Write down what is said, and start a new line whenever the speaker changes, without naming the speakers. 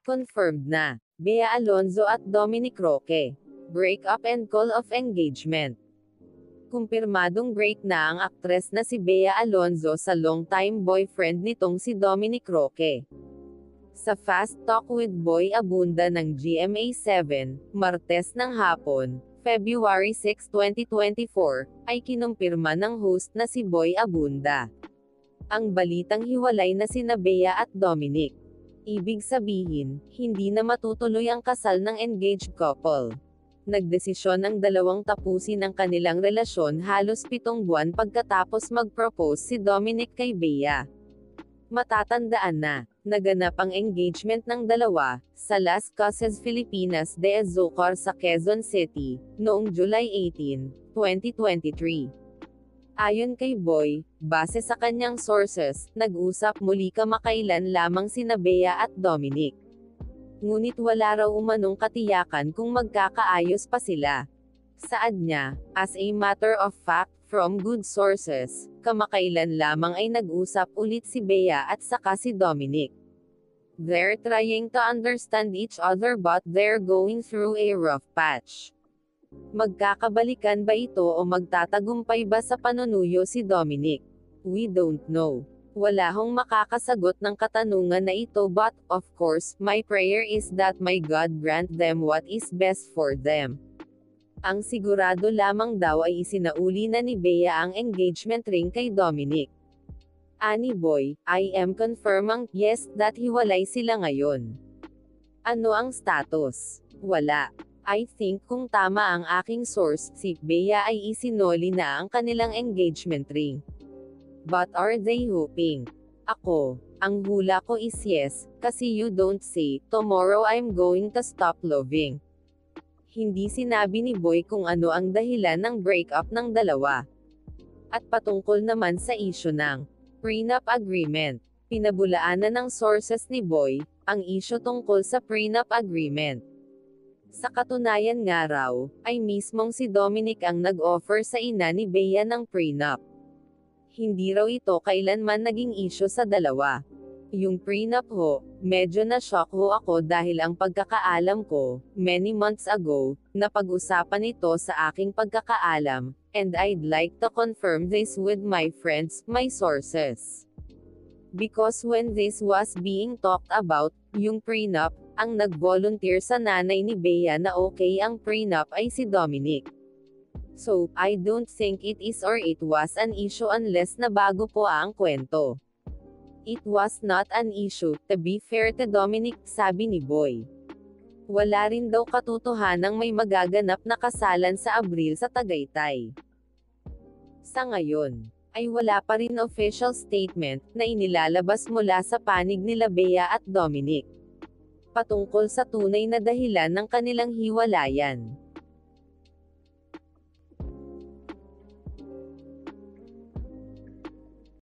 Confirmed na. Bea Alonzo at Dominic Roque. Break up and call of engagement. Kumpirmadong break na ang aktres na si Bea Alonzo sa long-time boyfriend nitong si Dominic Roque. Sa Fast Talk with Boy Abunda ng GMA7, Martes ng hapon, February 6, 2024, ay kinumpirma ng host na si Boy Abunda ang balitang hiwalay na sina Bea at Dominic. Ibig sabihin, hindi na matutuloy ang kasal ng engaged couple. Nagdesisyon ang dalawang tapusin ang kanilang relasyon halos 7 buwan pagkatapos mag-propose si Dominic kay Bea. Matatandaan na, naganap ang engagement ng dalawa, sa Las Casas Filipinas de Azocar sa Quezon City, noong July 18, 2023. Ayon kay Boy, base sa kanyang sources, nag-usap muli kamakailan lamang sina Bea at Dominic. Ngunit wala raw umanong katiyakan kung magkakaayos pa sila. Saad niya, as a matter of fact, from good sources, kamakailan lamang ay nag-usap ulit si Bea at saka si Dominic. They're trying to understand each other but they're going through a rough patch. Magkakabalikan ba ito o magtatagumpay ba sa panunuyo si Dominic? We don't know. Wala hong makakasagot ng katanungan na ito but, of course, my prayer is that my God grant them what is best for them. Ang sigurado lamang daw ay isinauli na ni Bea ang engagement ring kay Dominic. Ani Boy, I am confirming, yes, that hiwalay sila ngayon. Ano ang status? Wala. I think kung tama ang aking source, si Bea ay isinoli na ang kanilang engagement ring. But are they hoping? Ako, ang hula ko is yes, kasi you don't say, tomorrow I'm going to stop loving. Hindi sinabi ni Boy kung ano ang dahilan ng breakup ng dalawa. At patungkol naman sa issue ng prenup agreement, pinabulaanan ng sources ni Boy, ang issue tungkol sa prenup agreement. Sa katunayan nga raw, ay mismong si Dominic ang nag-offer sa ina ni Bea ng prenup. Hindi raw ito kailanman naging issue sa dalawa. Yung prenup ho, medyo na-shock ho ako dahil ang pagkakaalam ko, many months ago, napag-usapan ito sa aking pagkakaalam, and I'd like to confirm this with my friends, my sources. Because when this was being talked about, yung prenup, ang nag-volunteer sa nanay ni Bea na okay ang prenup ay si Dominic. So, I don't think it is or it was an issue unless na bago po ang kwento. It was not an issue, to be fair to Dominic, sabi ni Boy. Wala rin daw katotohanang may magaganap na kasalan sa Abril sa Tagaytay. Sa ngayon, ay wala pa rin official statement na inilalabas mula sa panig nila Bea at Dominic patungkol sa tunay na dahilan ng kanilang hiwalayan.